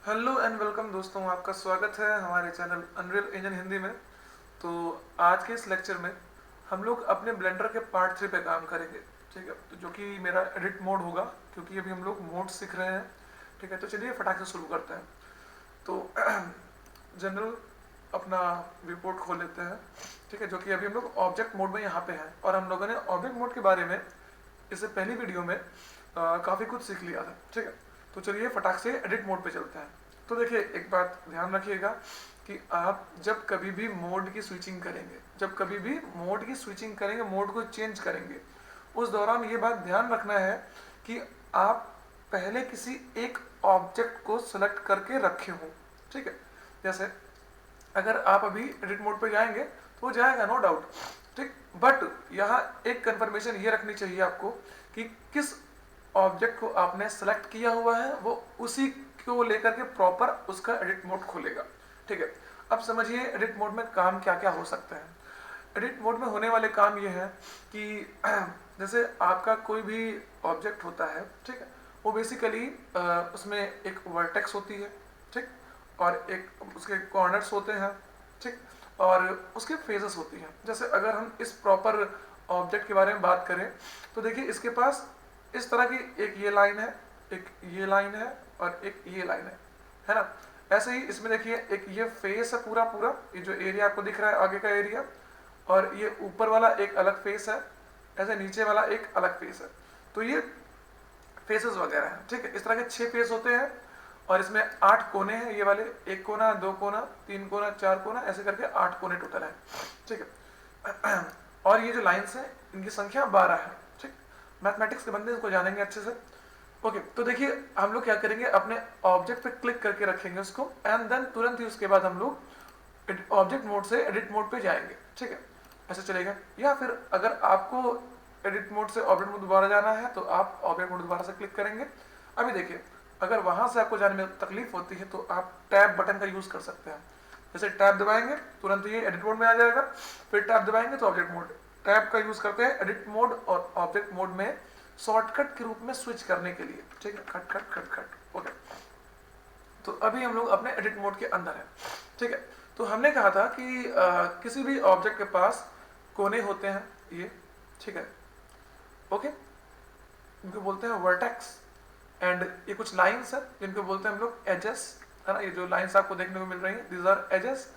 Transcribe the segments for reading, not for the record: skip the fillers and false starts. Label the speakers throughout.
Speaker 1: Hello and welcome दोस्तों, आपका स्वागत है हमारे चैनल अनरियल इंजन हिंदी में। तो आज के इस लेक्चर में हम लोग अपने ब्लेंडर के पार्ट 3 पे काम करेंगे। ठीक है, तो जो कि मेरा एडिट मोड होगा, क्योंकि अभी हम लोग मोड सीख रहे हैं। ठीक है, तो चलिए फटाक से शुरू करते हैं। तो जनरल अपना रिपोर्ट खोल लेते हैं। ठीक है, जो कि अभी हम लोग ऑब्जेक्ट मोड में यहाँ पे हैं, और हम लोगों ने ऑब्जेक्ट मोड के बारे में इससे पहली वीडियो में काफ़ी कुछ सीख लिया था। ठीक है, तो चलिए फटाक से एडिट मोड पे चलते हैं। तो देखिए, एक बात ध्यान रखिएगा कि आप जब कभी भी मोड की स्विचिंग करेंगे, मोड को चेंज करेंगे, उस दौरान ये बात ध्यान रखना है कि आप पहले किसी एक ऑब्जेक्ट को सेलेक्ट करके रखे हों। ठीक है, जैसे अगर आप अभी एडिट मोड पे जाएंगे तो वो जाएगा, नो डाउट। ठीक, बट यहाँ एक कंफर्मेशन ये रखनी चाहिए आपको कि किस ऑब्जेक्ट को आपने सेलेक्ट किया हुआ है, वो उसी को लेकर के प्रॉपर उसका एडिट मोड खोलेगा। ठीक है, अब समझिए एडिट मोड में काम क्या क्या हो सकते हैं। एडिट मोड में होने वाले काम ये हैं कि जैसे आपका कोई भी ऑब्जेक्ट होता है, ठीक है, वो बेसिकली उसमें एक वर्टेक्स होती है, ठीक, और एक उसके कॉर्नर्स होते हैं, ठीक, और उसके फेसेस होती हैं। जैसे अगर हम इस प्रॉपर ऑब्जेक्ट के बारे में बात करें तो देखिए, इसके पास इस तरह की एक ये लाइन है, एक ये लाइन है, और एक ये लाइन है ना। ऐसे ही इसमें देखिए, एक ये फेस है, पूरा पूरा ये जो एरिया आपको दिख रहा है आगे का एरिया, और ये ऊपर वाला एक अलग फेस है, ऐसे नीचे वाला एक अलग फेस है। तो ये फेसेस वगैरह हैं। ठीक है, इस तरह के 6 फेस होते हैं, और इसमें 8 कोने हैं। ये वाले 1 कोना, 2 कोना, 3 कोना, 4 कोना, ऐसे करके 8 कोने टोटल है। ठीक है, और ये जो लाइन्स हैं इनकी संख्या 12 है। ठीक, मैथमेटिक्स के बंदे इसको जानेंगे अच्छे से। ओके, तो देखिए हम लोग क्या करेंगे, अपने ऑब्जेक्ट पे क्लिक करके रखेंगे उसको, एंड देन तुरंत ही उसके बाद हम लोग ऑब्जेक्ट मोड से एडिट मोड पे जाएंगे। ठीक है, ऐसे चलेगा। या फिर अगर आपको एडिट मोड से ऑब्जेक्ट मोड दोबारा जाना है तो आप ऑब्जेक्ट मोड दोबारा से क्लिक करेंगे। अभी देखिए, अगर वहां से आपको जाने में तकलीफ होती है तो आप टैब बटन का यूज कर सकते हैं। जैसे टैब दबाएंगे तुरंत ये एडिट मोड में आ जाएगा, फिर टैब दबाएंगे तो ऑब्जेक्ट मोड। टैब का यूज करते हैं एडिट मोड और ऑब्जेक्ट मोड में शॉर्टकट के रूप में स्विच करने के लिए। ठीक है, खट खट खट खट। ओके, तो अभी हम लोग अपने एडिट मोड के अंदर हैं। ठीक है, तो हमने कहा था कि किसी भी ऑब्जेक्ट के पास कोने होते हैं ये। ठीक है, ओके, इनको बोलते हैं वर्टेक्स, एंड ये कुछ लाइंस है जिनको बोलते हैं हम लोग एजेस, है ना। ये जो लाइंस आपको देखने को मिल रही हैं, दीज आर एजेस।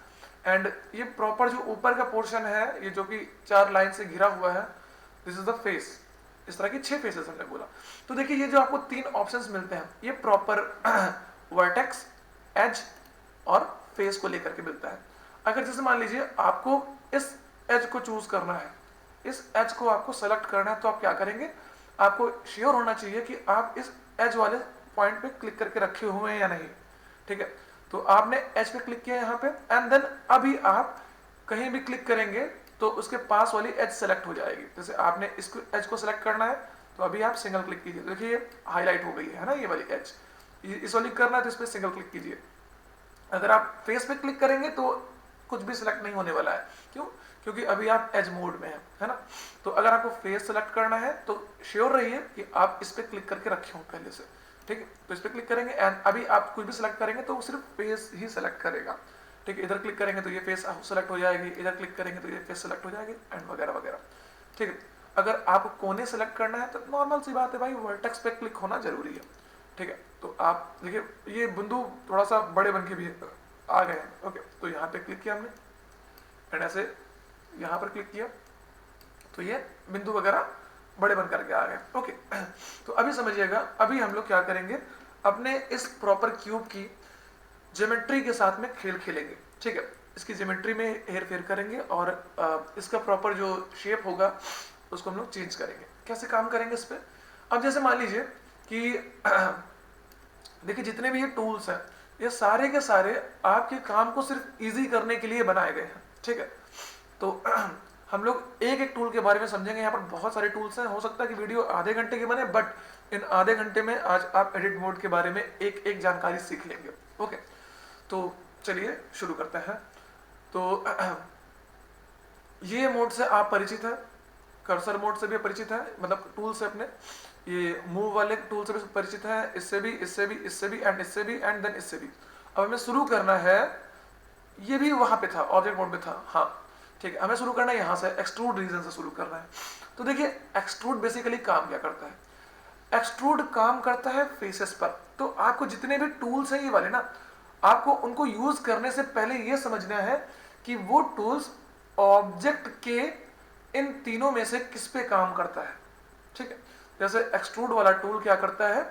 Speaker 1: एंड ये प्रॉपर जो ऊपर का पोर्शन है, ये जो कि 4 लाइन से घिरा हुआ है, दिस इज द फेस। इस तरह की 6 फेसेस हमने बोला। तो देखिए, ये जो आपको 3 ऑप्शंस मिलते हैं, ये प्रॉपर वर्टेक्स, एज और फेस को लेकर के मिलता है। अगर जैसे मान लीजिए आपको इस एज को चूज करना है, इस एज को आपको सेलेक्ट करना है, तो आप क्या करेंगे, आपको श्योर होना चाहिए कि आप इस एज वाले पॉइंट पे क्लिक करके रखे हुए हैं या नहीं। ठीक है, तो आपने एज पे क्लिक किया यहाँ पे, एंड देन अभी आप कहीं भी क्लिक करेंगे तो उसके पास वाली एज सेलेक्ट हो जाएगी। जैसे आपने इसको एज को सेलेक्ट करना है तो अभी आप सिंगल क्लिक कीजिए, देखिए ये हाईलाइट हो गई है ना, ये वाली एज। इस वाली करना है तो इस पर सिंगल क्लिक कीजिए। अगर आप फेस पे क्लिक करेंगे तो कुछ भी सिलेक्ट नहीं होने वाला है। क्यों? क्योंकि अभी आप एज मोड में हैं, है ना। तो अगर आपको फेस सेलेक्ट करना है तो श्योर रहिए कि आप इस पे क्लिक करके रखे हों पहले से। ठीक है, तो इस पे क्लिक करेंगे, एंड अभी आप कुछ भी सिलेक्ट करेंगे तो वो सिर्फ फेस ही सेलेक्ट करेगा। ठीक है, इधर क्लिक करेंगे तो ये फेस सेलेक्ट हो जाएगी, इधर क्लिक करेंगे तो ये फेस सेलेक्ट हो जाएगी, एंड वगैरह वगैरह। ठीक है, अगर आपको कोने सेलेक्ट करना है तो नॉर्मल सी बात है भाई, वर्टेक्स पे क्लिक होना जरूरी है। ठीक है, तो आप देखिए ये बिंदु थोड़ा सा बड़े बन के भी आ गए हैं। ओके, तो यहाँ पे क्लिक किया हमने, एंड ऐसे यहाँ पर क्लिक किया तो ये बिंदु वगैरह बड़े बन करके आ गए। ओके, तो अभी समझिएगा, अभी हम लोग क्या करेंगे, अपने इस प्रॉपर क्यूब की ज्योमेट्री के साथ में खेल खेलेंगे। ठीक है, इसकी ज्योमेट्री में हेर फेर करेंगे, और इसका प्रॉपर जो शेप होगा उसको हम लोग चेंज करेंगे। कैसे काम करेंगे इस पर? अब जैसे मान लीजिए कि देखिए, जितने भी ये टूल्स हैं, ये सारे के सारे आपके काम को सिर्फ इजी करने के लिए बनाए गए हैं। ठीक है, तो हम लोग एक एक टूल के बारे में समझेंगे। यहाँ पर बहुत सारे टूल्स हैं, हो सकता है कि वीडियो आधे घंटे की बने, बट इन आधे घंटे में आज आप एडिट मोड के बारे में एक एक जानकारी सीख लेंगे। ओके, तो चलिए शुरू करते हैं। तो ये मोड से आप परिचित हैं, कर्सर मोड से भी परिचित है, मतलब टूल से अपने। ये मूव वाले टूल से भी परिचित हैं, इससे भी, इससे भी, इससे भी, एंड इससे भी, एंड देन इससे भी। अब हमें शुरू करना है, ये भी वहां पे था, ऑब्जेक्ट मोड में था, हाँ ठीक है, हमें शुरू करना है यहाँ से, एक्सट्रूड रीजन से शुरू करना है। तो देखिए एक्सट्रूड बेसिकली काम क्या करता है, एक्सट्रूड काम करता है फेसेस पर। तो आपको जितने भी टूल्स हैं ये वाले ना, आपको उनको यूज करने से पहले ये समझना है कि वो टूल्स ऑब्जेक्ट के इन तीनों में से किस पे काम करता है, ठीक है। जैसे एक्सट्रूड वाला टूल क्या करता है,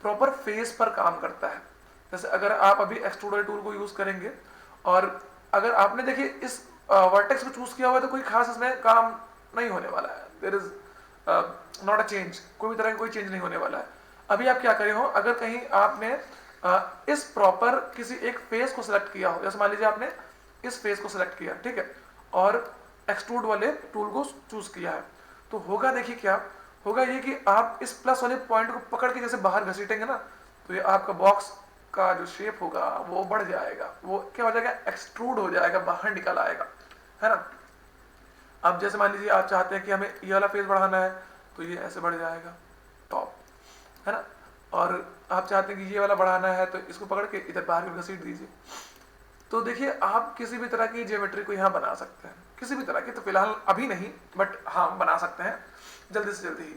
Speaker 1: प्रॉपर फेस पर काम करता है। जैसे अगर आप अभी एक्सट्रूड वाले टूल को यूज करेंगे और अगर आपने देखिए इस वर्टेक्स को चूज किया हुआ है तो कोई खास इसमें काम नहीं होने वाला है, there is not a change, कोई भी तरह का कोई चेंज नहीं होने वाला है। अभी आप क्या करें हो, अगर कहीं आपने इस प्रॉपर किसी एक फेस को सिलेक्ट किया हो, जैसे मान लीजिए आपने इस फेस को सिलेक्ट किया, ठीक है, और एक्सट्रूड वाले टूल को चूज किया है, तो होगा देखिए क्या होगा, ये कि आप इस प्लस वाले पॉइंट को पकड़ के जैसे बाहर घसीटेंगे ना, तो ये आपका बॉक्स का जो शेप होगा वो बढ़ जाएगा, वो क्या हो जाएगा, एक्सट्रूड हो जाएगा, बाहर निकल आएगा, है ना। अब जैसे मान लीजिए आप चाहते हैं कि हमें ये वाला फेस बढ़ाना है, तो ये ऐसे बढ़ जाएगा टॉप, है ना। और आप चाहते हैं कि ये वाला बढ़ाना है, तो इसको पकड़ के इधर बाहर घसीट दीजिए। तो देखिए आप किसी भी तरह की ज्योमेट्री को यहाँ बना सकते हैं, किसी भी तरह की, तो फिलहाल अभी नहीं, बट हाँ बना सकते हैं जल्दी से जल्दी ही,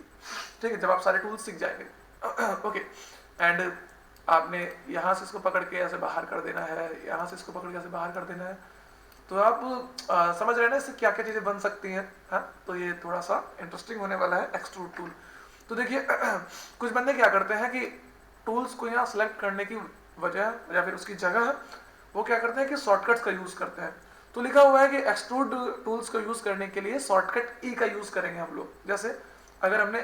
Speaker 1: ठीक है, जब आप सारे टूल्स सीख जाएंगे। ओके, एंड आपने यहाँ से इसको पकड़ के ऐसे बाहर कर देना है, यहाँ से इसको पकड़ के ऐसे बाहर कर देना है, तो आप समझ रहे हैं ना इससे क्या क्या चीजें बन सकती हैं, हाँ। तो ये थोड़ा सा इंटरेस्टिंग होने वाला है एक्सट्रूड टूल। तो देखिए कुछ बंदे क्या करते हैं कि टूल्स को यहाँ सेलेक्ट करने की वजह या फिर उसकी जगह वो क्या करते हैं कि शॉर्टकट्स का यूज करते हैं। तो लिखा हुआ है कि एक्सट्रूड टूल्स को यूज करने के लिए शॉर्टकट ई का यूज करेंगे हम लोग। जैसे अगर हमने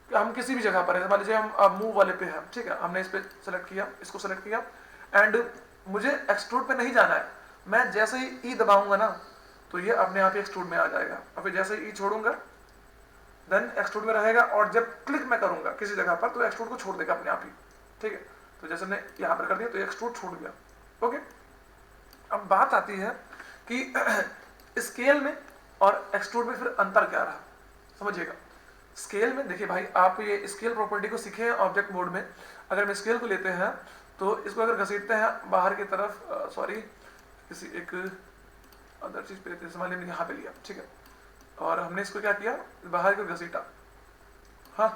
Speaker 1: हम किसी भी जगह पर है, मान लीजिए हम मूव वाले पे हैं, ठीक है, हमने इस पे सेलेक्ट किया, इसको सेलेक्ट किया, एंड मुझे एक्सट्रूड पे नहीं जाना है, मैं जैसे ही ई दबाऊंगा ना तो ये अपने आप ही एक्सट्रूड में आ जाएगा, और फिर जैसे ही ई छोड़ूंगा देन एक्सट्रूड में रहेगा, और जब क्लिक मैं करूंगा किसी जगह पर तो एक्सट्रूड को छोड़ देगा अपने आप ही, ठीक है। तो जैसे मैंने यहाँ पर कर दिया तो एक्सट्रूड छूट गया। ओके, अब बात आती है कि स्केल में और एक्सट्रूड में फिर अंतर क्या रहा, समझिएगा। स्केल में देखिए भाई, आप ये स्केल प्रॉपर्टी को सीखे हैं ऑब्जेक्ट मोड में। अगर हम स्केल को लेते हैं तो इसको अगर घसीटते हैं बाहर की तरफ, सॉरी किसी एक अदर चीज पे लेते हैं, मान लीजिए यहाँ पे लिया, ठीक है, और हमने इसको क्या किया, बाहर को घसीटा, हाँ,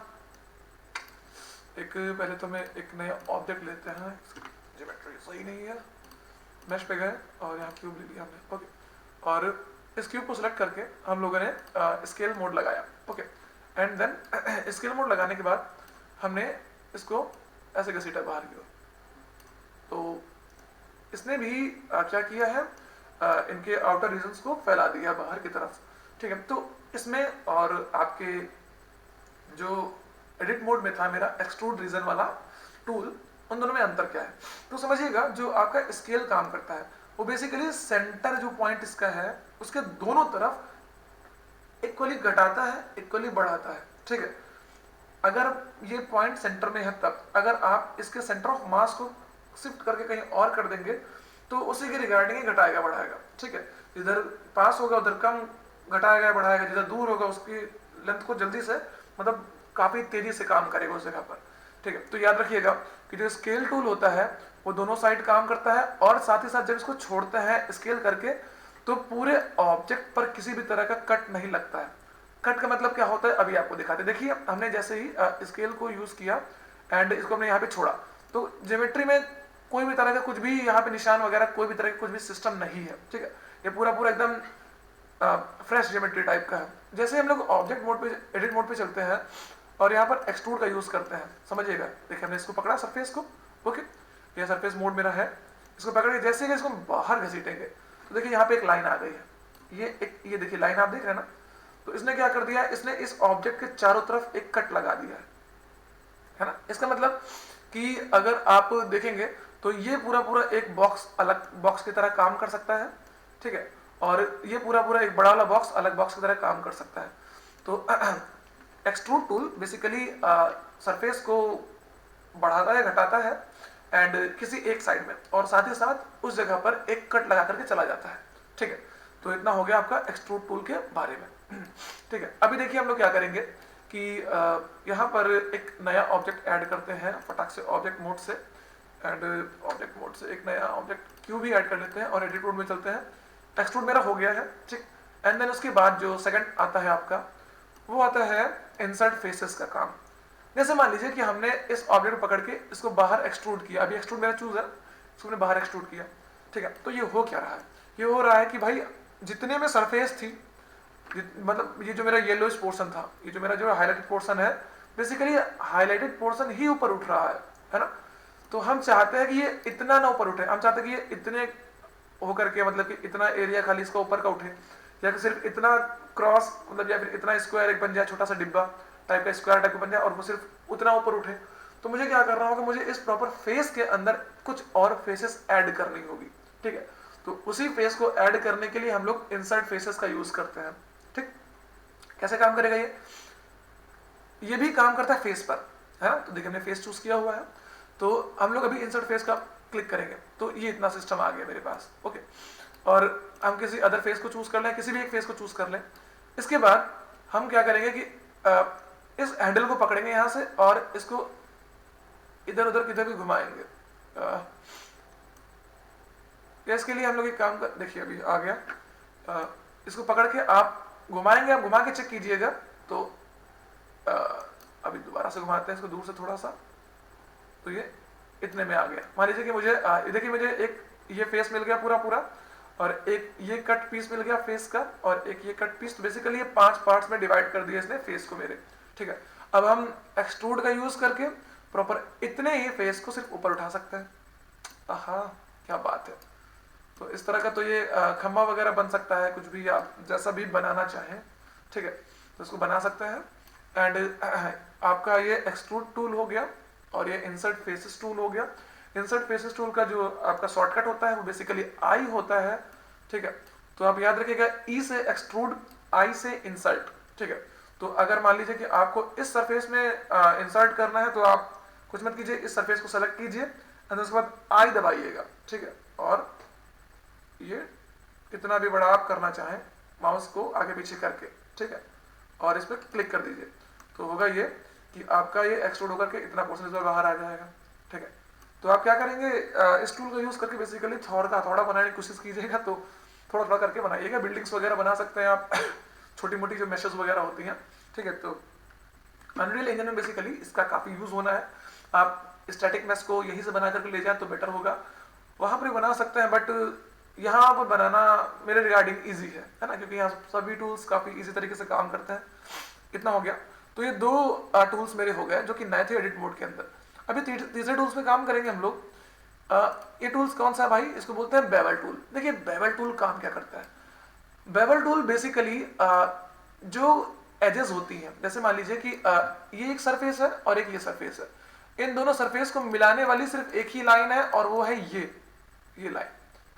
Speaker 1: एक पहले तो मैं एक नया ऑब्जेक्ट लेते हैं, ज्योमेट्री सही नहीं है, मैश पे गए और यहाँ क्यूब ले लिया हमने, ओके, और इस क्यूब को सिलेक्ट करके हम लोगों ने स्केल मोड लगाया, okay, and then scale mode लगाने के बाद हमने इसको ऐसे घसीटा बाहर की ओर, तो इसने भी क्या किया है, इनके आउटर रीजन्स को फैला दिया बाहर की तरफ, ठीक है। तो इसमें और आपके जो एडिट मोड में था मेरा एक्सट्रूड रीजन वाला टूल, उन दोनों में अंतर क्या है, तो समझिएगा जो आपका स्केल काम करता है वो बेसिकली सेंटर जो पॉइंट इसका है उसके दोनों तरफ इक्वली घटाता है, इक्वली बढ़ाता है, ठीक है। अगर ये पॉइंट सेंटर में है तब, अगर आप इसके सेंटर ऑफ मास को शिफ्ट करके कहीं और कर देंगे तो उसी के रिगार्डिंग ही घटाएगा बढ़ाएगा, ठीक है। इधर पास होगा उधर कम घटाएगा बढ़ाएगा, जिधर दूर होगा उसकी लेंथ को जल्दी से, मतलब काफी तेजी से काम करेगा उस जगह पर, ठीक है। तो याद रखिएगा कि जो स्केल टूल होता है वो दोनों साइड काम करता है, और साथ ही साथ जब इसको छोड़ते हैं स्केल करके तो पूरे ऑब्जेक्ट पर किसी भी तरह का कट नहीं लगता है। कट का मतलब क्या होता है अभी आपको दिखाते हैं। देखिए हमने जैसे ही स्केल को यूज किया एंड इसको हमने यहाँ पे छोड़ा, तो ज्योमेट्री में कोई भी तरह का कुछ भी यहाँ पे निशान वगैरह कोई भी तरह का कुछ भी सिस्टम नहीं है, ठीक है। ये पूरा पूरा एकदम फ्रेश ज्योमेट्री टाइप का है। जैसे हम लोग ऑब्जेक्ट मोड पे, एडिट मोड पे चलते हैं और यहाँ पर एक्सट्रूड का यूज करते हैं, समझिएगा। देखिए हमने इसको पकड़ा सरफेस को, ओके, ये सरफेस मोड मेरा है, इसको पकड़ के जैसे ही इसको बाहर घसीटेंगे तो देखिए यहाँ पे एक लाइन आ गई है, ये देखिए लाइन आप देख रहे हैं ना। तो इसने क्या कर दिया, इसने इस ऑब्जेक्ट के चारों तरफ एक कट लगा दिया है ना। इसका मतलब कि अगर आप देखेंगे तो ये पूरा पूरा एक बॉक्स अलग बॉक्स की तरह काम कर सकता है, ठीक है, और ये पूरा पूरा एक बड़ा वाला बॉक्स अलग बॉक्स की तरह काम कर सकता है। तो एक्सट्रूड टूल बेसिकली सरफेस को बढ़ाता है, घटाता है एंड किसी एक साइड में, और साथ ही साथ उस जगह पर एक कट लगा करके चला जाता है, ठीक है। तो इतना हो गया आपका एक्सट्रूड टूल के बारे में, ठीक है। अभी देखिए हम लोग क्या करेंगे कि यहाँ पर एक नया ऑब्जेक्ट ऐड करते हैं फटाक से ऑब्जेक्ट मोड से, एंड ऑब्जेक्ट मोड से एक नया ऑब्जेक्ट क्यू भी ऐड कर लेते हैं और एडिट मोड में चलते हैं। एक्सट्रूड मेरा हो गया है, ठीक। एंड देन उसके बाद जो सेकंड आता है आपका, वो आता है इंसर्ट फेसेस का काम। जैसे मान लीजिए कि हमने इस ऑब्जेक्ट को पकड़ के इसको बाहर एक्सट्रूड किया, अभी एक्सट्रूड मेरा चूज है, इसको मैंने बाहर एक्सट्रूड किया, ठीक है। तो ये हो क्या रहा है, ये हो रहा है कि भाई जितने में सरफेस थी, मतलब ये जो मेरा येलोइश पोर्शन था, ये जो मेरा जो हाईलाइटेड पोर्शन है, बेसिकली हाईलाइटेड पोर्शन ही ऊपर उठ रहा है ना। तो हम चाहते हैं कि ये इतना ना ऊपर उठे, हम चाहते हैं कि ये इतने होकर के, मतलब कि इतना एरिया खाली इसका ऊपर का उठे, या फिर सिर्फ इतना क्रॉस, मतलब या फिर इतना स्क्वायर एक बन जाए, छोटा सा डिब्बा टाइप का स्क्वायर टाइप का बन जाए और वो सिर्फ उतना ऊपर उठे। तो मुझे क्या करना होगा, मुझे इस प्रॉपर फेस के अंदर कुछ और फेसेस ऐड करनी होगी, ठीक है। तो उसी फेस को ऐड करने के लिए हम लोग इंसर्ट फेसेस का यूज करते हैं, ठीक। कैसे काम करेगा ये भी काम करता है फेस पर, है ना। तो देखिए हमने फेस चूज किया हुआ है, तो हम लोग अभी इंसर्ट फेस का क्लिक करेंगे, तो ये इतना सिस्टम आ गया मेरे पास, ओके। और हम किसी अदर फेस को चूज कर लें, किसी भी एक फेस को चूज कर लें। इसके बाद हम क्या करेंगे कि इस हैंडल को पकड़ेंगे यहाँ से और इसको इधर उधर किधर भी घुमाएंगे। इसके लिए हम लोग एक काम कर, देखिए अभी आ गया, इसको पकड़ के आप घुमाएंगे, आप घुमा के चेक कीजिएगा। तो अभी दोबारा से घुमाते हैं इसको दूर से थोड़ा सा, तो ये इतने में आ गया। मान लीजिए कि मुझे देखिए मुझे एक ये फेस मिल गया पूरा पूरा, और एक ये कट पीस मिल गया फेस का, और एक ये कट पीस। तो बेसिकली ये 5 पार्ट्स में डिवाइड कर दिया इसने फेस को मेरे, ठीक है। अब हम एक्सट्रूड का यूज करके प्रॉपर इतने ही फेस को सिर्फ ऊपर उठा सकते हैं। हाँ, क्या बात है। तो इस तरह का तो ये खम्बा वगैरह बन सकता है, कुछ भी आप जैसा भी बनाना चाहें, ठीक है, तो इसको बना सकते हैं। एंड आपका ये एक्सट्रूड टूल हो गया और ये इंसर्ट फेसेस टूल हो गया। इंसर्ट फेसेस टूल का जो आपका शॉर्टकट होता है वो बेसिकली आई होता है, ठीक है। तो आप याद रखिएगा, ई से एक्सट्रूड, आई से इंसर्ट, ठीक है। तो अगर मान लीजिए कि आपको इस सरफेस में इंसर्ट करना है, तो आप कुछ मत कीजिए, इस सरफेस को सेलेक्ट कीजिए एंड उसके बाद आई दबाइएगा, ठीक है। और ये कितना भी बड़ा आप करना चाहें माउस को आगे पीछे करके, ठीक है, और इस पर क्लिक कर दीजिए। तो होगा ये कि आपका ये एक्सट्रूड होकर के इतना पोर्शन इस बार बाहर आ जाएगा, ठीक है। तो आप क्या करेंगे, इस टूल का यूज करके बेसिकली थोड़ा बनाने की कोशिश कीजिएगा। तो थोड़ा थोड़ा करके बनाइएगा। बिल्डिंग्स वगैरह बना सकते हैं आप छोटी मोटी जो मेशेस वगैरह होती हैं, ठीक है। तो अनरियल इंजन में बेसिकली इसका काफी यूज होना है। आप स्टैटिक मैश को यहीं से बना करके ले जाए तो बेटर होगा, वहां पर बना सकते हैं, बट यहाँ पर बनाना मेरे रिगार्डिंग ईजी है ना, क्योंकि यहाँ सभी टूल्स काफी ईजी तरीके से काम करते हैं। इतना हो गया। तो ये 2 टूल्स मेरे हो गए जो कि नए थे एडिट मोड के अंदर। अभी तीसरे टूल्स पे काम करेंगे हम लोग। ये टूल्स कौन सा है भाई, इसको बोलते हैं बेवल टूल। देखिए बेवल टूल काम क्या करता है। बेवल टूल बेसिकली जो एजेस होती हैं, जैसे मान लीजिए कि ये एक सरफेस है और एक ये सरफेस है, इन दोनों सरफेस को मिलाने वाली सिर्फ एक ही लाइन है और वो है ये लाइन,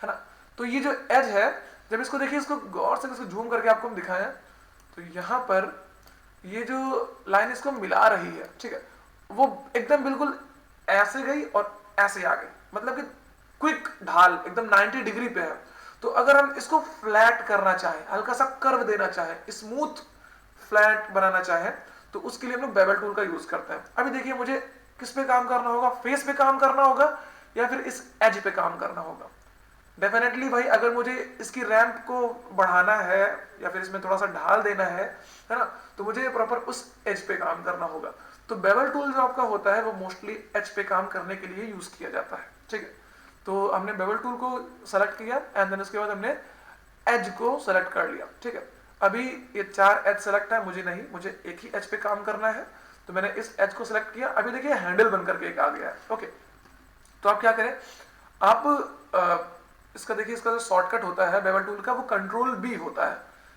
Speaker 1: है ना। तो ये जो एज है, जब इसको देखिए, इसको गौर से इसको जूम करके आपको हम दिखाएं, तो यहाँ पर ये जो लाइन इसको मिला रही है, ठीक है, वो एकदम बिल्कुल ऐसे गई और ऐसे आ गई, मतलब कि क्विक ढाल एकदम 90 डिग्री पे है। तो अगर हम इसको फ्लैट करना चाहें, हल्का सा कर्व देना चाहें, स्मूथ फ्लैट बनाना चाहें, तो उसके लिए हम लोग बेवल टूल का यूज करते हैं। अभी देखिए मुझे किस पे काम करना होगा, फेस पे काम करना होगा या फिर इस एज पे काम करना होगा। डेफिनेटली भाई अगर मुझे इसकी रैंप को बढ़ाना है या फिर इसमें थोड़ा सा ढाल देना है ना, तो मुझे प्रॉपर उस एज पे काम करना होगा। तो बेवल टूल जो आपका होता है वो मोस्टली एज पे काम करने के लिए यूज किया जाता है, ठीक है। तो हमने बेवल टूल को सेलेक्ट किया एंड देन उसके बाद हमने एज को सेलेक्ट कर लिया, ठीक है। अभी ये 4 एज सेलेक्ट है, मुझे नहीं, मुझे एक ही एज पे काम करना है, तो मैंने इस एज को सेलेक्ट किया। अभी देखिए हैंडल बनकर के एक आ गया है, ओके। तो आप क्या करें, आप इसका देखिए, इसका जो शॉर्टकट होता है बेवल टूल का वो कंट्रोल बी होता है,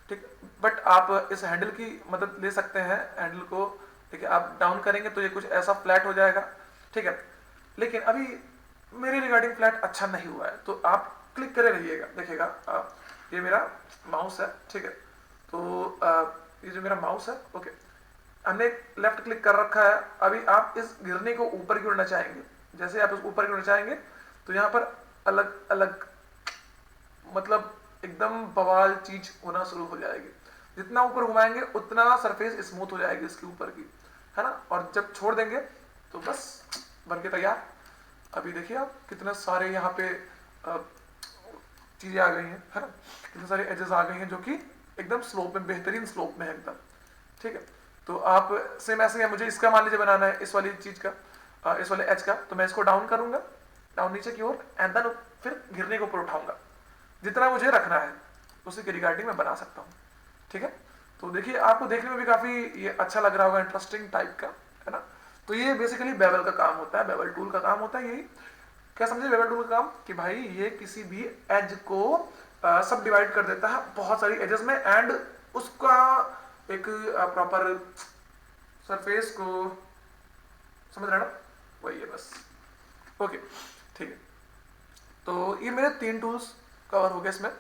Speaker 1: ठीक। बट आप इस हैंडल की मदद ले सकते हैं। हैंडल को देखिए आप डाउन करेंगे तो ये कुछ ऐसा फ्लैट हो जाएगा, ठीक है। लेकिन अभी मेरे रिगार्डिंग फ्लैट अच्छा नहीं हुआ है, तो आप क्लिक करे रहिएगा। देखिएगा ये मेरा माउस है, ठीक है। तो ये जो मेरा माउस है, ओके, हमने लेफ्ट क्लिक कर रखा है। अभी आप इस गिरने को ऊपर की ओर नचाएंगे, जैसे आप इस ऊपर की ओर नचाएंगे तो यहाँ पर अलग अलग, मतलब एकदम बवाल चीज होना शुरू हो जाएगी। जितना ऊपर घुमाएंगे उतना सरफेस स्मूथ हो जाएगी इसके ऊपर की, है ना। और जब छोड़ देंगे तो बस बन के तैयार। अभी देखिए आप कितने सारे यहाँ पे चीजें आ गई हैं, है ना, कितने सारे एजेस आ गई हैं जो कि एकदम स्लोप में, बेहतरीन स्लोप में है एकदम, ठीक है। तो आप सेम ऐसे ही, मुझे इसका मान लीजिए बनाना है, इस वाली चीज का, इस वाले एज का, तो मैं इसको डाउन करूंगा, डाउन नीचे की ओर, एंड देन फिर घिरने के ऊपर उठाऊंगा, जितना मुझे रखना है उसी के रिगार्डिंग मैं बना सकता हूँ, ठीक है। तो देखिए आपको देखने में भी काफी ये अच्छा लग रहा होगा, इंटरेस्टिंग टाइप का, है ना। तो ये बेसिकली बेवल का काम होता है, बेवल टूल का काम होता है यही। क्या समझे बेवल टूल का काम, कि भाई ये किसी भी एज को सब डिवाइड कर देता है बहुत सारी एजेस में, एंड उसका एक प्रॉपर सरफेस को, समझ रहे ना, वही है बस। ओके, ठीक है। तो ये मेरे 3 टूल्स कवर हो गए इसमें,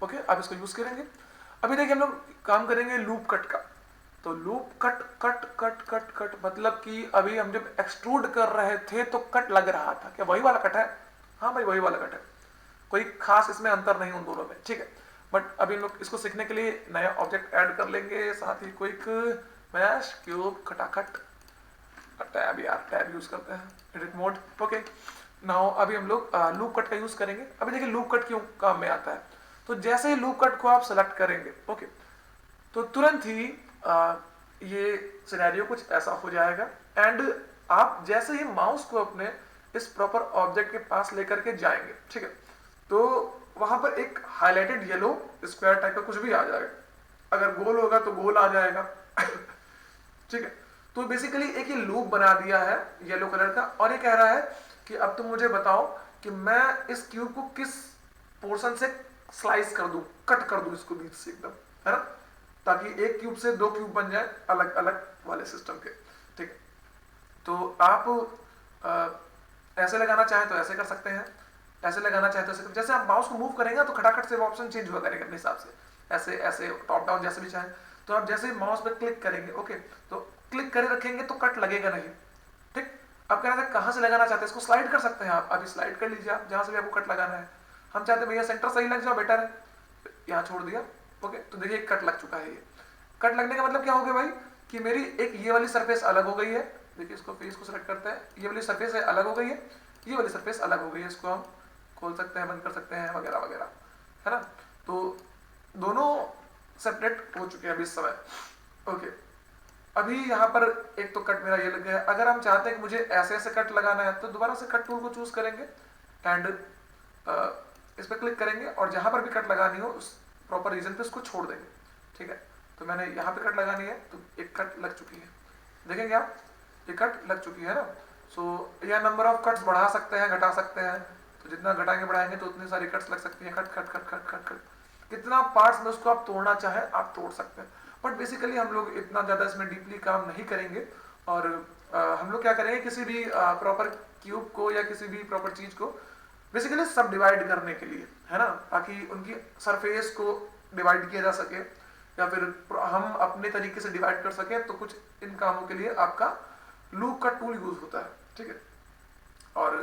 Speaker 1: ओके। आप इसको यूज करेंगे। अभी देखिए हम लोग काम करेंगे लूप कट का। तो loop cut, cut cut cut cut मतलब कि अभी हम जब एक्सट्रूड कर रहे थे तो कट लग रहा था, क्या वही वाला कट है? हाँ भाई वही वाला कट है, कोई खास इसमें अंतर नहीं उन दोनों में, ठीक है। बट अभी हम लोग इसको सीखने के लिए नया ऑब्जेक्ट ऐड कर लेंगे, साथ ही क्विक मैश क्यूब खटाखट टैब, यार टैब यूज करते हैं, एडिट मोड, ओके। नाउ अभी हम लोग लूप कट का यूज करेंगे। अभी देखिए लूप कट क्यों काम में आता है, तो जैसे ही लूप कट को आप सेलेक्ट करेंगे, ओके, तो तुरंत ही ये सिनेरियो कुछ ऐसा हो जाएगा, एंड आप जैसे ही माउस को अपने इस प्रॉपर ऑब्जेक्ट के पास लेकर के जाएंगे, ठीक है, तो वहां पर एक हाईलाइटेड येलो स्क्वायर टाइप का कुछ भी आ जाएगा, अगर गोल होगा तो गोल आ जाएगा ठीक है। तो बेसिकली एक ये लूप बना दिया है येलो कलर का, और ये कह रहा है कि अब तुम मुझे बताओ कि मैं इस क्यूब को किस पोर्शन से स्लाइस कर दूं, कट कर दूं इसको बीच से एकदम, है ना, ताकि एक क्यूब से 2 क्यूब बन जाए अलग अलग वाले सिस्टम के, ठीक है। तो आप ऐसे लगाना चाहें तो ऐसे कर सकते हैं, ऐसे लगाना चाहें तो ऐसे, जैसे आप माउस को मूव करेंगे तो खटाखट से वो ऑप्शन चेंज हुआ करेगा अपने हिसाब से, ऐसे ऐसे टॉप डाउन जैसे भी चाहें। तो आप जैसे माउस पे क्लिक करेंगे, ओके, तो क्लिक करे रखेंगे तो कट लगेगा नहीं, ठीक। आप कह रहे थे कहां से लगाना चाहते हैं, इसको स्लाइड कर सकते हैं आप, अभी स्लाइड कर लीजिए आप जहां से भी आपको कट लगाना है। हम चाहते हैं भैया सेंटर सही लग जाओ, बेटर है, यहाँ छोड़ दिया, ओके। तो देखिए कट लग चुका है। ये कट लगने का मतलब क्या हो गया भाई, कि मेरी एक ये वाली सरफेस अलग हो गई है, देखिए इसको फेस को सेलेक्ट करते हैं, ये वाली सरफेस है अलग हो गई है, ये वाली सरफेस अलग हो गई है, इसको हम खोल सकते हैं, बंद कर सकते हैं, वगैरह वगैरह, है ना। तो दोनों सेपरेट हो चुके हैं अभी इस समय, ओके। अभी यहाँ पर एक तो कट मेरा ये लग गया है। अगर हम चाहते हैं कि मुझे ऐसे ऐसे कट लगाना है तो दोबारा से कट टूल को चूज करेंगे, एंड इस पर क्लिक करेंगे, और जहां पर भी कट लगानी हो उस प्रॉपर रीजन पे उसको छोड़ देंगे, ठीक है। तो मैंने यहाँ पे कट लगानी है तो एक कट लग चुकी है, देखेंगे आप, ये कट लग चुकी है ना। सो यह नंबर ऑफ कट्स बढ़ा सकते हैं, घटा सकते हैं, तो जितना घटाएंगे बढ़ाएंगे तो उतनी सारी कट्स लग सकती हैं, cut cut cut cut cut cut, कितना पार्ट्स में उसको आप तोड़ना चाहे आप तोड़ सकते हैं। बट बेसिकली हम लोग इतना ज्यादा इसमें डीपली काम नहीं करेंगे, और हम लोग क्या करेंगे, किसी भी प्रॉपर क्यूब को या किसी भी प्रॉपर चीज को बेसिकली सब डिवाइड करने के लिए, है ना, ताकि उनकी सरफेस को डिवाइड किया जा सके, या फिर हम अपने तरीके से डिवाइड कर सके, तो कुछ इन कामों के लिए आपका लूप का टूल यूज होता है, ठीक है। और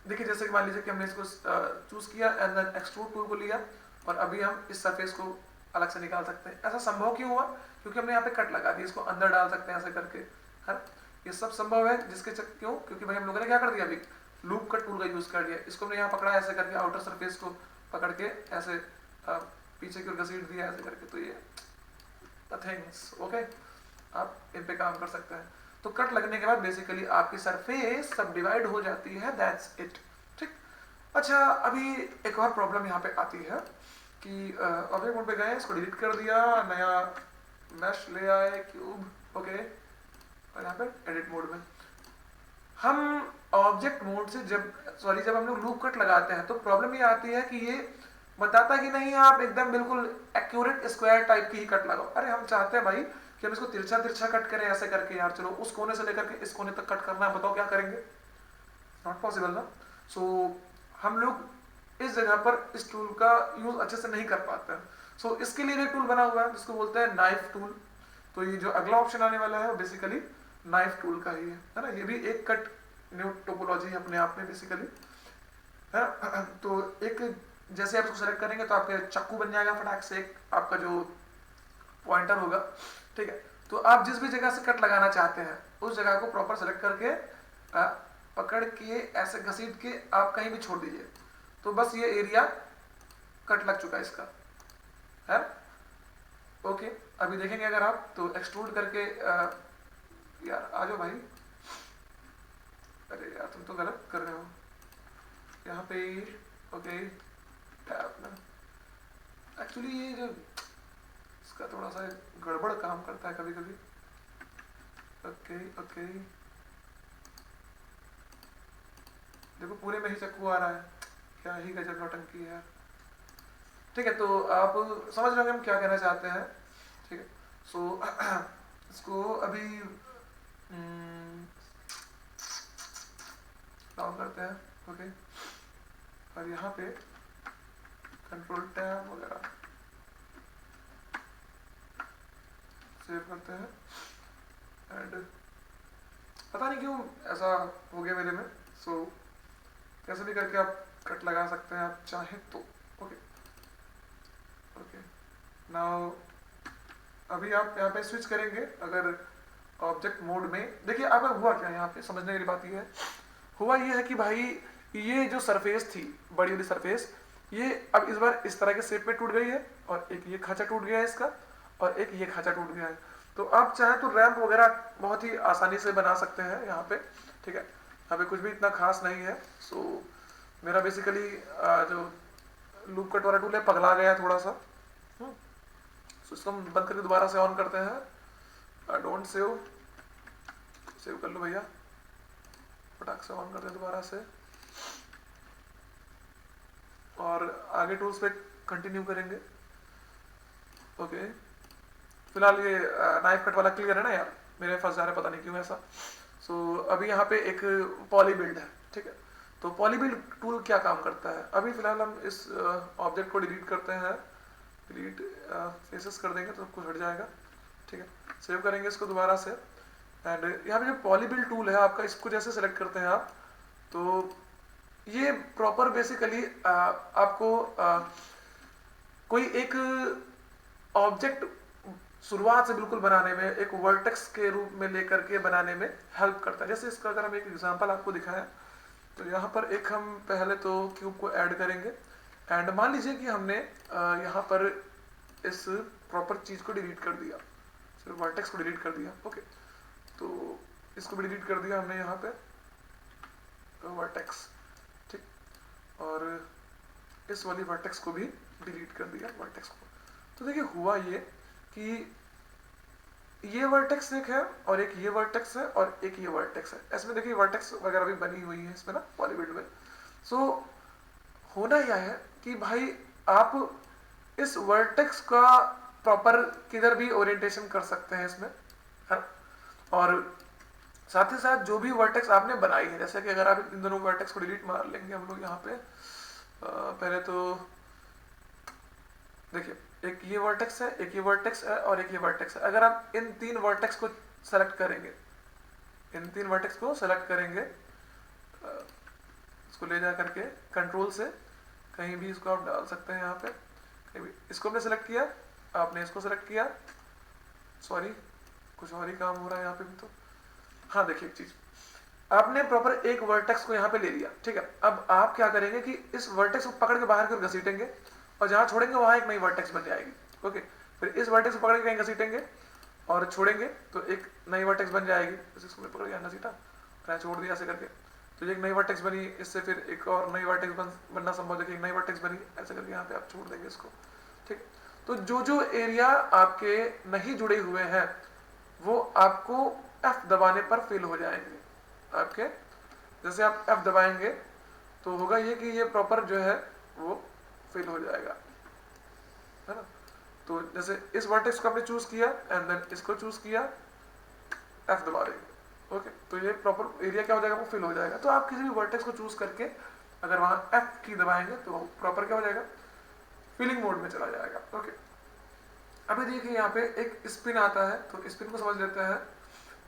Speaker 1: देखिए जैसे कि मान लीजिए कि हमने इसको चूज किया, एंड देन एक्सट्रूड टूल को लिया, और अभी हम इस सरफेस को अलग से निकाल सकते हैं। ऐसा संभव क्यों हुआ, क्योंकि हमने यहाँ पे कट लगा दिया, इसको अंदर डाल सकते हैं ऐसे करके, है ना। ये सब संभव है जिसके क्यों, क्योंकि भाई हम लोगों ने क्या कर दिया, अभी लूप कट टूल का यूज कर लिया, इसको हमने यहाँ पकड़ा ऐसे करके, आउटर सरफेस को पकड़ के ऐसे पीछे की ओर घसीट दिया ऐसे करके, तो ये थिंग्स, ओके, आप इन पे काम कर सकते हैं। तो कट लगने के बाद बेसिकली आपकी सरफेस सब डिवाइड हो जाती है, दैट्स इट, ठीक। अच्छा अभी एक और प्रॉब्लम यहाँ पे आती है कि ऑब्जेक्ट मोड पे गए, इसको डिलीट कर दिया, नया मैश ले आए क्यूब, ओके, और यहाँ पे एडिट मोड में हम ऑब्जेक्ट मोड से जब हम लोग लूप कट लगाते हैं तो प्रॉब्लम ये आती है कि ये बताता कि नहीं आप एकदम बिल्कुल एक्यूरेट स्क्वायर टाइप की ही कट लगाओ। अरे हम चाहते हैं भाई कि हम इसको तिरछा तिरछा कट करें ऐसे करके, यार चलो उस कोने से लेकर के इस कोने तक कट करना है, बताओ क्या करेंगे, नॉट पॉसिबल ना। सो हम लोग इस जगह पर इस टूल का यूज अच्छे से नहीं कर पाते हैं। सो इसके लिए एक टूल बना हुआ है जिसको बोलते हैं नाइफ टूल। तो ये जो अगला ऑप्शन आने वाला है वो बेसिकली नाइफ टूल का ही है ना। ये भी एक कट न्यू टोपोलॉजी है अपने आप में बेसिकली, है ना। तो एक जैसे आप इसको सेलेक्ट करेंगे तो आपके चाकू बन जाएगा फटाक से, एक आपका जो पॉइंटर होगा, ठीक है। तो आप जिस भी जगह से कट लगाना चाहते हैं उस जगह को प्रॉपर सेलेक्ट करके पकड़ के ऐसे घसीट के आप कहीं भी छोड़ दीजिए, तो बस ये एरिया कट लग चुका है इसका, है। ओके, अभी देखेंगे अगर आप तो एक्सट्रूड करके यार आ जाओ भाई, अरे यार तुम तो गलत कर रहे हो यहाँ पे। ओके, टैब में एक्चुअली ये जो इसका थोड़ा सा गड़बड़ काम करता है कभी कभी। ओके ओके, देखो पूरे में ही चक्कू आ रहा है, क्या ही गजब नौटंकी है यार। ठीक है, तो आप समझ रहे होंगे हम क्या कहना चाहते हैं, ठीक है। सो इसको अभी डाउन करते हैं, ओके। और यहाँ पे कंट्रोल टैब वगैरह सेव करते हैं, एंड पता नहीं क्यों ऐसा हो गया मेरे में। सो कैसे भी करके आप कट लगा सकते हैं आप चाहें तो, ओके ओके। नाउ अभी आप यहाँ पे स्विच करेंगे अगर ऑब्जेक्ट मोड में, देखिए अब हुआ क्या यहाँ पे, समझने वाली बात ये है। हुआ ये है कि भाई ये जो सरफेस थी बड़ी वाली सरफेस, ये अब इस बार इस तरह के शेप में टूट गई है, और एक ये खांचा टूट गया है इसका, और एक ये खांचा टूट गया है। तो आप चाहे तो रैंप वगैरह बहुत ही आसानी से बना सकते हैं यहाँ पे, ठीक है। यहाँ पे कुछ भी इतना खास नहीं है। सो मेरा बेसिकली जो लूप कट वाला टूल है पगला गया थोड़ा सा, सो इसको हम बंद करके दोबारा से ऑन करते हैं। डोंट सेव, सेव कर लो भैया, फटाक से ऑन करते हैं दोबारा से, और आगे टूल्स पे कंटिन्यू करेंगे। ओके, फिलहाल ये नाइफ कट वाला क्लियर है ना यार, मेरे फंस जा रहा है पता नहीं क्यों ऐसा। सो अभी यहाँ पे एक पॉली बिल्ड है, ठीक है। तो पॉली बिल्ड टूल क्या काम करता है, अभी फिलहाल हम इस ऑब्जेक्ट को डिलीट करते हैं, डिलीट फेसेस कर देंगे तो सब कुछ हट जाएगा, ठीक है। सेव करेंगे इसको दोबारा से, एंड यहाँ पे जो पॉली बिल्ड टूल है आपका, इसको जैसे सेलेक्ट करते हैं आप, तो ये प्रॉपर बेसिकली आपको कोई एक ऑब्जेक्ट शुरुआत से बिल्कुल बनाने में, एक वर्टेक्स के रूप में लेकर के बनाने में हेल्प करता है। जैसे इसका अगर हम एक एग्जांपल आपको दिखाएं, तो यहाँ पर एक हम पहले तो क्यूब को ऐड करेंगे, एंड मान लीजिए कि हमने यहाँ पर इस प्रॉपर चीज को डिलीट कर दिया, सिर्फ वर्टेक्स को डिलीट कर दिया, ओके। तो इसको भी डिलीट कर दिया हमने यहाँ पे वर्टेक्स, ठीक, और इस वाली वर्टेक्स को भी डिलीट कर दिया वर्टेक्स को। तो देखिए हुआ ये कि ये वर्टेक्स एक है, और एक ये वर्टेक्स है, और एक ये वर्टेक्स है। इसमें देखिए वर्टेक्स वगैरह भी बनी हुई है इसमें ना पॉलीबिल्ड में। सो होना यह है कि भाई आप इस वर्टेक्स का प्रॉपर किधर भी ओरिएंटेशन कर सकते हैं इसमें, है। और साथ ही साथ जो भी वर्टेक्स आपने बनाई है, जैसे कि अगर आप इन दोनों वर्टेक्स को डिलीट मार लेंगे हम लोग यहाँ पे, पहले तो देखिए एक ये वर्टेक्स है, एक ये वर्टेक्स है, और एक ये वर्टेक्स है। अगर आप इन तीन वर्टेक्स को सेलेक्ट करेंगे, इन तीन वर्टेक्स को सेलेक्ट करेंगे, इसको ले जा करके कंट्रोल से कहीं भी इसको आप डाल सकते हैं यहाँ पे, कहीं भी। इसको हमने सेलेक्ट किया, आपने इसको सेलेक्ट किया, सॉरी कुछ और ही काम हो रहा है यहाँ पे भी। तो हाँ देखिए एक चीज, आपने प्रॉपर एक वर्टेक्स को यहाँ पे ले लिया, ठीक है। अब आप क्या करेंगे कि इस वर्टेक्स को पकड़ के बाहर की ओर घसीटेंगे, और जहां छोड़ेंगे वहां एक नई वर्टेक्स बन जाएगी, ओके। फिर इस वर्टेक्स को पकड़ के कहीं घसीटेंगे और छोड़ेंगे तो एक नई वर्टेक्स बन जाएगी। इसको मैं पकड़ के घसीटा और छोड़ दिया ऐसे करके, तो एक नई वर्टेक्स बनी, इससे फिर एक और नई वर्टेक्स बनना संभव है, एक नई वर्टेक्स बनी, ऐसे करके यहाँ पे आप छोड़ देंगे इसको, ठीक। तो जो जो एरिया आपके नहीं जुड़े हुए हैं वो आपको F दबाने पर फिल हो जाएंगे आपके। जैसे आप F दबाएंगे तो होगा ये कि ये प्रॉपर जो है वो फिल हो जाएगा, है ना। तो जैसे इस वर्टेक्स को आपने चूज किया, एंड देन इसको चूज किया, F दबा देंगे, ओके। तो ये प्रॉपर एरिया क्या हो जाएगा, वो फिल हो जाएगा। तो आप किसी भी वर्टेक्स को चूज करके अगर वहां F की दबाएंगे तो प्रॉपर क्या हो जाएगा, फिलिंग मोड में चला जाएगा, ओके। अभी देखिए यहाँ पे एक स्पिन आता है, तो स्पिन को समझ लेते हैं।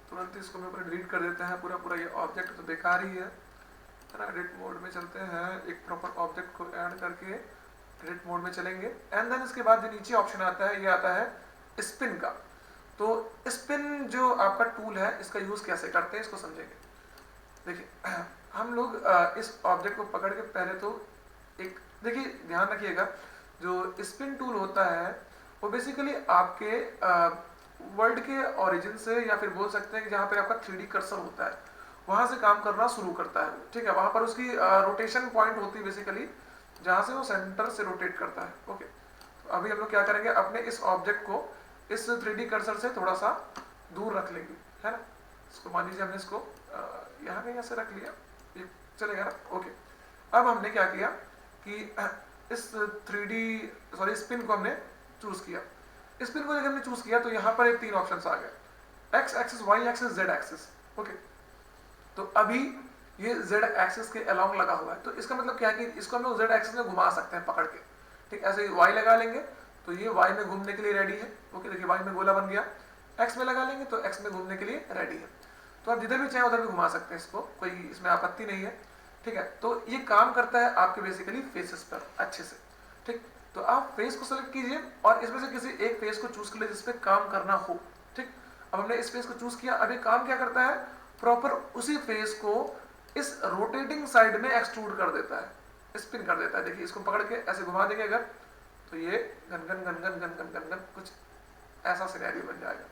Speaker 1: तुरंत इसको मैं ऊपर डिलीट कर देते हैं, पूरा पूरा ये ऑब्जेक्ट तो बेकार ही है ना। एडिट मोड में चलते हैं, एक प्रॉपर ऑब्जेक्ट को ऐड करके एडिट मोड में चलेंगे, एंड देन इसके बाद जो नीचे ऑप्शन आता है ये आता है स्पिन का। तो स्पिन जो आपका टूल है इसका यूज कैसे करते हैं इसको समझेंगे। देखिए हम लोग इस ऑब्जेक्ट को पकड़ के पहले तो एक, देखिए ध्यान रखिएगा, जो स्पिन टूल होता है वो बेसिकली आपके वर्ल्ड के ओरिजिन से, या फिर बोल सकते हैं कि जहाँ पे आपका 3D कर्सर होता है वहां से काम करना शुरू करता है। ठीक है, वहां पर उसकी रोटेशन पॉइंट होती है बेसिकली, जहां से वो सेंटर से रोटेट करता है। ओके, तो अभी हम लोग क्या करेंगे, अपने इस ऑब्जेक्ट को इस 3D कर्सर से थोड़ा सा दूर रख लेंगे, है ना। इसको मान लीजिए हमने इसको यहाँ पे ऐसे रख लिया, ये चलेगा ना। ओके, अब हमने क्या किया कि इस 3D स्पिन को हमने चूज किया। स्पिन को जब हमने चूज किया तो यहाँ पर एक 3 ऑप्शंस आ गए, X axis, Y axis, Z axis. Okay, तो अभी ये जेड एक्सिस के अलोंग लगा हुआ है, तो इसका मतलब क्या है कि इसको हम लोग जेड एक्सिस में घुमा सकते हैं पकड़ के। ठीक, ऐसे ही वाई लगा लेंगे तो ये वाई में घूमने के लिए रेडी है। ओके, देखिए वाई में गोला बन गया। एक्स में लगा लेंगे तो एक्स में घूमने के लिए रेडी है। तो आप जिधर भी चाहें उधर भी घुमा सकते हैं इसको, कोई इसमें आपत्ति नहीं है। ठीक है, तो ये काम करता है आपके बेसिकली फेसेस पर अच्छे से। ठीक, तो आप फेस को सेलेक्ट कीजिए और इसमें से किसी एक फेस को चूज कर ले जिसपे काम करना हो। ठीक, अब हमने इस फेस को चूज किया। अब ये काम क्या करता है, प्रॉपर उसी फेस को इस रोटेटिंग साइड में एक्सट्रूड कर देता है, स्पिन कर देता है। देखिए इसको पकड़ के ऐसे घुमा देंगे अगर, तो ये gun gun gun gun gun gun gun gun कुछ ऐसा सिनेरियो बन जाएगा,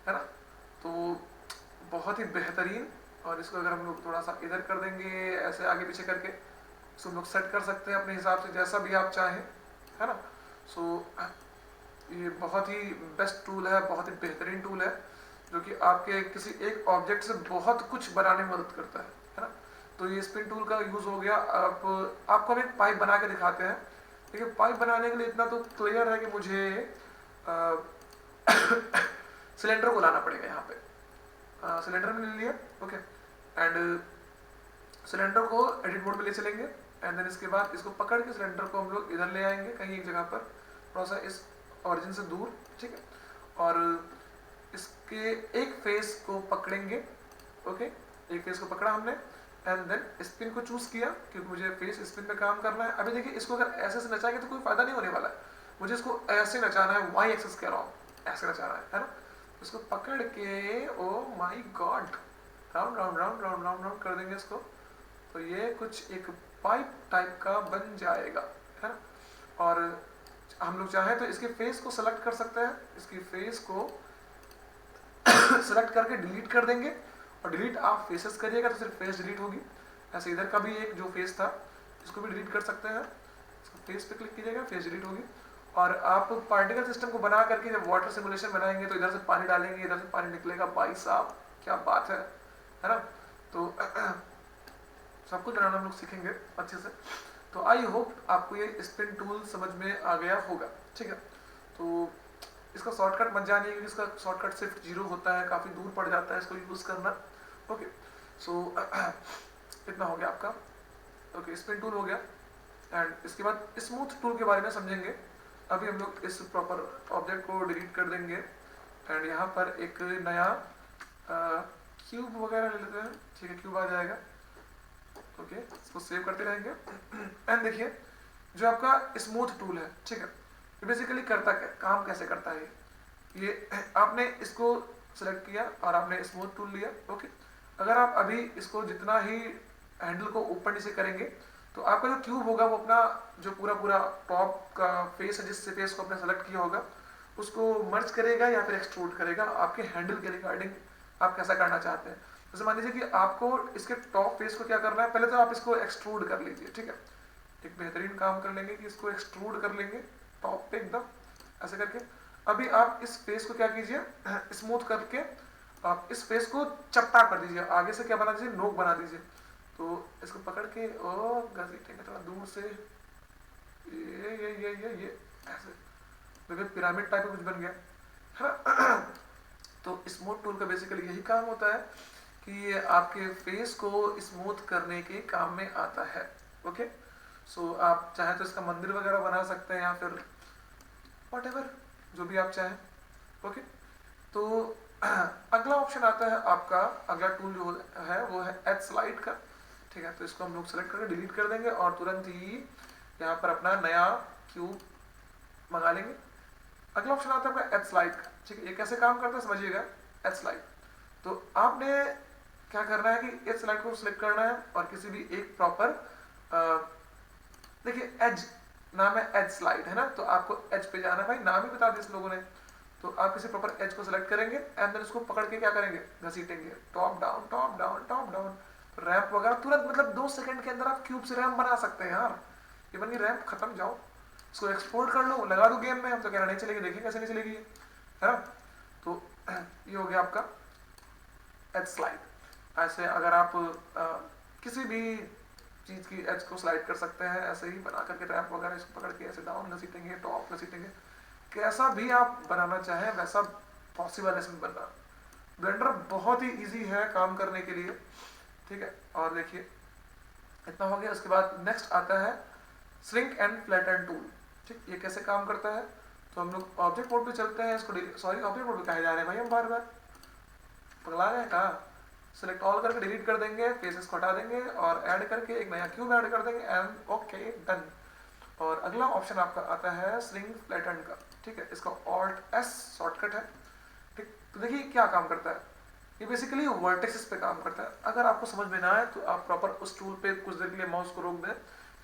Speaker 1: है ना। तो बहुत ही बेहतरीन। और इसको अगर हम लोग थोड़ा सा इधर कर देंगे, ऐसे आगे पीछे करके इसको हम लोग सेट कर सकते हैं अपने हिसाब से, जैसा भी आप चाहें, है ना। सो ये बहुत ही बेस्ट टूल है, बहुत ही बेहतरीन टूल है, जो कि आपके किसी एक ऑब्जेक्ट से बहुत कुछ बनाने में मदद करता है ना। तो ये स्पिन टूल का यूज हो गया। आपको हम एक पाइप बना के दिखाते हैं। देखिए पाइप बनाने के लिए इतना तो क्लियर है कि मुझे सिलेंडर को लाना पड़ेगा यहाँ पे। सिलेंडर में ले लिया। ओके, एंड सिलेंडर को एडिट मोड में ले चलेंगे, एंड देन इसके बाद इसको पकड़ के सिलेंडर को हम लोग इधर ले आएंगे कहीं एक जगह पर, थोड़ा सा इस ओरिजिन से दूर। ठीक है, और इसके एक फेस को पकड़ेंगे। ओके, एक फेस को पकड़ा हमने, एंड देन स्पिन को चूज किया क्योंकि मुझे फेस स्पिन पे काम करना है। अभी देखिए इसको अगर ऐसे से नचाएंगे तो कोई फायदा नहीं होने वाला है, मुझे इसको ऐसे नचाना है, वाई एक्सिस के अराउंड ऐसे नचाना है ना। इसको पकड़ के, oh my God, round round round round round round कर देंगे इसको, तो ये कुछ एक पाइप टाइप का बन जाएगा, है ना। और हम लोग चाहें तो इसके फेस को सेलेक्ट कर सकते हैं, इसकी फेस को सेलेक्ट करके डिलीट कर देंगे, और डिलीट आप फेसेस करिएगा तो सिर्फ फेस डिलीट होगी। ऐसे इधर का भी एक जो फेस था इसको भी डिलीट कर सकते हैं, इसको फेस पे क्लिक कीजिएगा, फेस डिलीट होगी। और आप पार्टिकल सिस्टम को बना करके जब वाटर सिमुलेशन बनाएंगे तो इधर से पानी डालेंगे, इधर से पानी निकलेगा। भाई साहब क्या बात है ना। तो सब कुछ बनाना हम लोग सीखेंगे अच्छे से। तो आई होप आपको ये स्पिन टूल समझ में आ गया होगा। ठीक है, तो इसका शॉर्टकट मत जानिए क्योंकि इसका शॉर्टकट सिर्फ 0 होता है, काफ़ी दूर पड़ जाता है इसको यूज़ करना। ओके, सो इतना हो गया आपका। ओके, स्पिन टूल हो गया, एंड इसके बाद स्मूथ टूल के बारे में समझेंगे। अभी हम लोग इस प्रॉपर ऑब्जेक्ट को डिलीट कर देंगे, एंड यहाँ पर एक नया क्यूब वगैरह ले लेते हैं। ठीक है, क्यूब आ जाएगा। ओके, इसको सेव करते रहेंगे। एंड देखिए जो आपका स्मूथ टूल है, ठीक है, ये बेसिकली करता क्या, काम कैसे करता है। ये आपने इसको सेलेक्ट किया और आपने स्मूथ टूल लिया। ओके, अगर आप अभी इसको जितना ही हैंडल को ऊपर नीचे करेंगे तो आपका जो क्यूब होगा वो अपना जो पूरा पूरा टॉप का फेस है, जिस फेस को आपने सेलेक्ट किया होगा उसको मर्ज करेगा या फिर एक्सट्रूड करेगा आपके हैंडल के रिगार्डिंग आप कैसा करना चाहते हैं। जैसे मान लीजिए कि आपको इसके टॉप फेस को क्या करना है, पहले तो आप इसको एक्सट्रूड कर लीजिए। ठीक है, एक बेहतरीन काम कर लेंगे कि इसको एक्सट्रूड कर लेंगे टॉप पे एकदम ऐसे करके। अभी आप इस फेस को क्या कीजिए, स्मूथ करके आप इस फेस को चपटा कर दीजिए, आगे से क्या बना दीजिए, नोक बना दीजिए। तो इसको पकड़ के घसीटेंगे थोड़ा दूर से, ये ऐसे देखिए पिरामिड टाइप का कुछ बन गया है। तो स्मूथ टूल का बेसिकली यही काम होता है कि ये आपके फेस को स्मूथ करने के काम में आता है। ओके, सो आप चाहे तो इसका मंदिर वगैरह बना सकते हैं या फिर व्हाटएवर जो भी आप चाहें। ओके, तो अगला ऑप्शन आता है आपका, अगला टूल जो है वो है एड स्लाइड का। ठीक है, तो इसको हम लोग सेलेक्ट करके डिलीट कर देंगे और तुरंत ही यहाँ पर अपना नया क्यूब मंगा लेंगे। अगला ऑप्शन आता है आपका एच स्लाइड का। ठीक है, ये कैसे काम करता है समझिएगा। एच स्लाइड, तो आपने क्या करना है कि एच स्लाइड को सिलेक्ट करना है और किसी भी एक प्रॉपर, देखिए एज नाम है, एज स्लाइड है ना, तो आपको एज पे जाना है भाई, नाम ही बता दिया इस लोगों ने। तो आप किसी प्रॉपर एज को सिलेक्ट करेंगे एंड देन उसको पकड़ के क्या करेंगे, घसीटेंगे, top down top down top down. Ramp वगैरह तुरंत, मतलब 2 सेकंड के अंदर आप क्यूब से रैंप बना सकते हैं यार। ये बन गई रैंप, खत्म, जाओ इसको एक्सपोर्ट कर लो, लगा दो गेम में। हम तो कह रहे नहीं चलेगी, देखिए कैसे नहीं चलेगी है ना। तो ये हो गया आपका एज स्लाइड। ऐसे अगर आप किसी भी चीज की एज को स्लाइड कर सकते हैं, ऐसे ही बना करके रैंप वगैरह इसको पकड़ के ऐसे डाउन घसीटेंगे, टॉप घसीटेंगे, कैसा भी आप बनाना चाहें वैसा पॉसिबल है इसमें बनना। ब्लेंडर बहुत ही इजी है काम करने के लिए, ठीक है। और देखिए इतना हो गया। उसके बाद नेक्स्ट आता है श्रिंक एंड फ्लैटन टूल। ठीक, ये कैसे काम करता है, तो हम लोग ऑब्जेक्ट मोड पे चलते हैं, इसको सॉरी ऑब्जेक्ट मोड पे कहे जा रहे हैं भाई हम बार बार, पगला रहे हैं कहा। सिलेक्ट ऑल करके डिलीट कर देंगे, फेसेस को हटा देंगे और ऐड करके एक नया क्यूब ऐड कर देंगे एंड ओके डन। और अगला ऑप्शन आपका आता है श्रिंक फ्लैटन का। ठीक है, इसका ऑल्ट एस शॉर्टकट है। ठीक, तो देखिए क्या काम करता है, ये बेसिकली वर्टेक्सेस पे काम करता है। अगर आपको समझ में ना आए तो आप प्रॉपर उस टूल पे कुछ देर के लिए माउस को रोक दें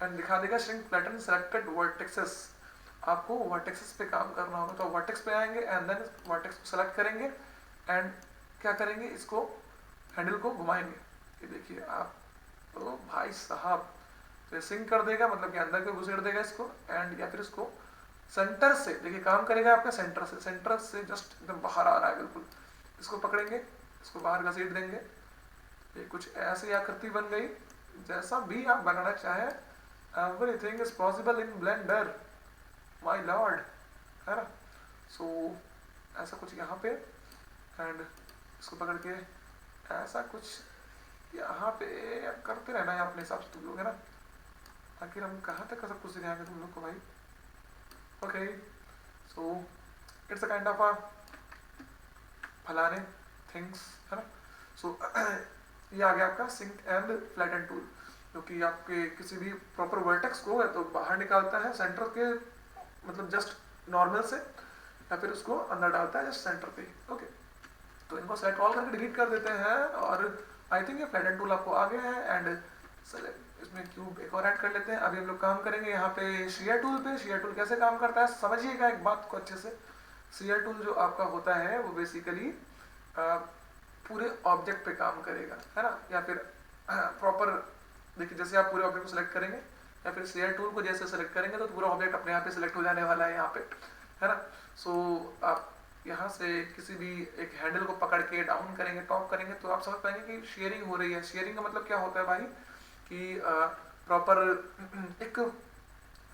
Speaker 1: एंड दिखा देगा श्रिंक फ्लैटन सेलेक्टेड वर्टेक्सेस। आपको वर्टेक्सेस पे काम करना होगा, तो वर्टेक्स पे आएंगे एंड देन वर्टेक्स को सेलेक्ट करेंगे एंड क्या करेंगे, इसको हैंडल को घुमाएंगे। ये देखिए आप, तो भाई साहब तो सिंक कर देगा, मतलब कि अंदर को घुसेड़ देगा इसको एंड या फिर इसको सेंटर से, देखिए काम करेगा आपका सेंटर से जस्ट एकदम बाहर आ रहा है बिल्कुल। इसको पकड़ेंगे, इसको बाहर घसीट देंगे, ये कुछ ऐसी आकृति बन गई। जैसा भी आप बनाना चाहे, everything is possible in Blender my Lord, है ना। सो ऐसा कुछ यहाँ पे एंड इसको पकड़ के ऐसा कुछ यहाँ पे करते रहना है अपने हिसाब से तुम लोग, है ना। आखिर हम कहाँ तक सब कुछ सिखाएंगे तुम लोग को भाई। Okay, so it's a kind of a फलाने थिंग्स, है ना। सो ये आ गया आपका सिंक एंड फ्लैटन टूल, जो कि आपके किसी भी प्रॉपर वर्टेक्स को है तो बाहर निकालता है सेंटर के, मतलब जस्ट नॉर्मल से, या फिर उसको अंदर डालता है जस्ट सेंटर पे। ओके, तो इनको सेलेक्ट ऑल करके डिलीट कर देते हैं और आई थिंक ये फ्लैटन टूल आपको आ गया है एंड इसमें क्यूब एक और ऐड कर लेते हैं। अभी हम लोग काम करेंगे यहाँ पे शेयर टूल पे। शेयर टूल कैसे काम करता है समझिएगा एक बात को अच्छे से। शेयर टूल जो आपका होता है वो बेसिकली पूरे ऑब्जेक्ट पे काम करेगा, है ना, या फिर प्रॉपर देखिए जैसे आप पूरे ऑब्जेक्ट को सिलेक्ट करेंगे या फिर शेयर टूल को जैसे सिलेक्ट करेंगे तो पूरा ऑब्जेक्ट अपने यहाँ पे सिलेक्ट हो जाने वाला है यहाँ पे, है ना। सो आप यहाँ से किसी भी एक हैंडल को पकड़ के डाउन करेंगे, टॉप करेंगे, तो आप समझ पाएंगे कि शेयरिंग हो रही है। शेयरिंग का मतलब क्या होता है भाई, कि प्रॉपर एक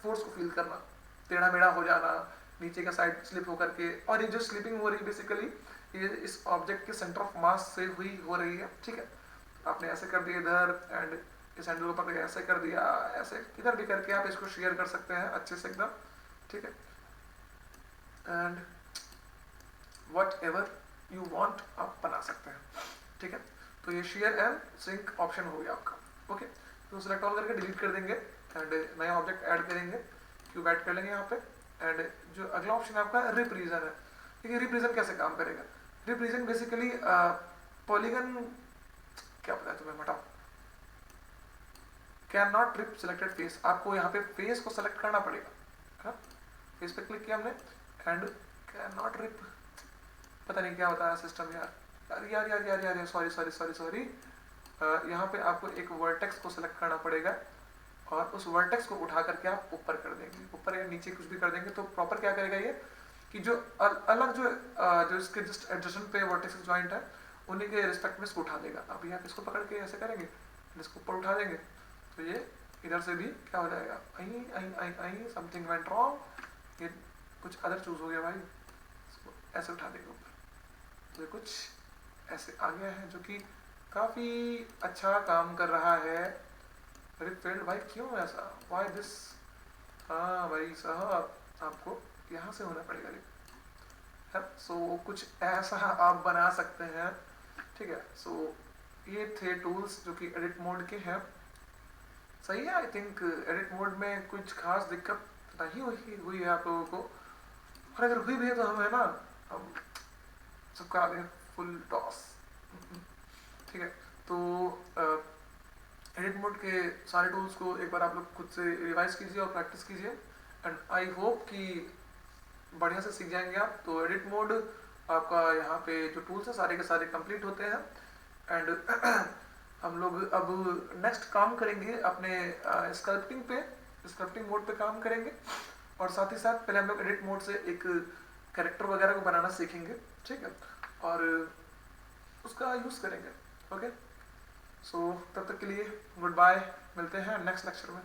Speaker 1: फोर्स को फील करना, टेढ़ा मेढ़ा हो जाना, नीचे का साइड स्लिप होकर के। और ये जो स्लिपिंग हो रही है बेसिकली ये इस ऑब्जेक्ट के सेंटर ऑफ मास से हुई हो रही है। ठीक है, आपने ऐसे कर दिया इधर एंड इस हैंडल को पकड़ के ऐसे कर दिया, ऐसे इधर भी करके आप इसको शेयर कर सकते हैं अच्छे से एकदम। ठीक है, and what ever you want आप बना सकते हैं। ठीक है, तो ये शेयर एंड सिंक ऑप्शन हो गया आपका। ओके, तो सिलेक्ट ऑल करके डिलीट कर देंगे एंड नया ऑब्जेक्ट ऐड करेंगे, क्यूब ऐड कर लेंगे यहाँ पे एंड जो अगला ऑप्शन आपका रिप रीजन है। देखिए रिप रीजन कैसे काम करेगा। रिप रीजन बेसिकली पॉलीगन, क्या पता है तुम्हें, हटाओ, can not rip selected face. आपको यहाँ पे फेस को सिलेक्ट करना पड़ेगा, है ना। फेस पे क्लिक किया हमने एंड कैन नॉट रिप, पता नहीं क्या होता है सिस्टम यार यार यार यार यार यार सॉरी सॉरी सॉरी सॉरी। यहाँ पे आपको एक वर्टेक्स को सिलेक्ट करना पड़ेगा और उस वर्टेक्स को उठा करके आप ऊपर कर देंगे, ऊपर या नीचे कुछ भी कर देंगे तो प्रॉपर क्या करेगा ये कि जो अलग जो इसके जस्ट एडजस्टमेंट पे वर्टेक्स जॉइंट है उन्हीं के रिस्पेक्ट में इसको उठा देगा। अभी आप इसको पकड़ के ऐसे करेंगे, इसको ऊपर उठा देंगे तो ये इधर से भी क्या हो जाएगा, आई आई आई आई समथिंग वेंट रॉन्ग, ये कुछ अदर चूज हो गया भाई, इसको ऐसे उठा देंगे ऊपर तो ये कुछ ऐसे आ गया है जो कि काफ़ी अच्छा काम कर रहा है। अरे फेल्ड भाई क्यों ऐसा, वाई दिस। हाँ भाई साहब आपको यहाँ से होना पड़ेगा है। सो कुछ ऐसा आप बना सकते हैं। ठीक है, सो ये थे टूल्स जो कि एडिट मोड के हैं। सही है, आई थिंक एडिट मोड में कुछ खास दिक्कत नहीं हुई है आप लोगों को। और अगर हुई भी है तो हम है ना, हम सबका आगे फुल टॉस। ठीक है, तो एडिट मोड के सारे टूल्स को एक बार आप लोग खुद से रिवाइज कीजिए और प्रैक्टिस कीजिए, एंड आई होप कि बढ़िया से सीख जाएंगे आप। तो एडिट मोड आपका यहाँ पे जो टूल्स है सारे के सारे कंप्लीट होते हैं, एंड हम लोग अब नेक्स्ट काम करेंगे अपने स्कल्पटिंग पे, स्कल्पटिंग मोड पे काम करेंगे, और साथ ही साथ पहले हम लोग एडिट मोड से एक कैरेक्टर वगैरह को बनाना सीखेंगे, ठीक है, और उसका यूज़ करेंगे। ओके, सो तब तक के लिए गुड बाय, मिलते हैं नेक्स्ट लेक्चर में।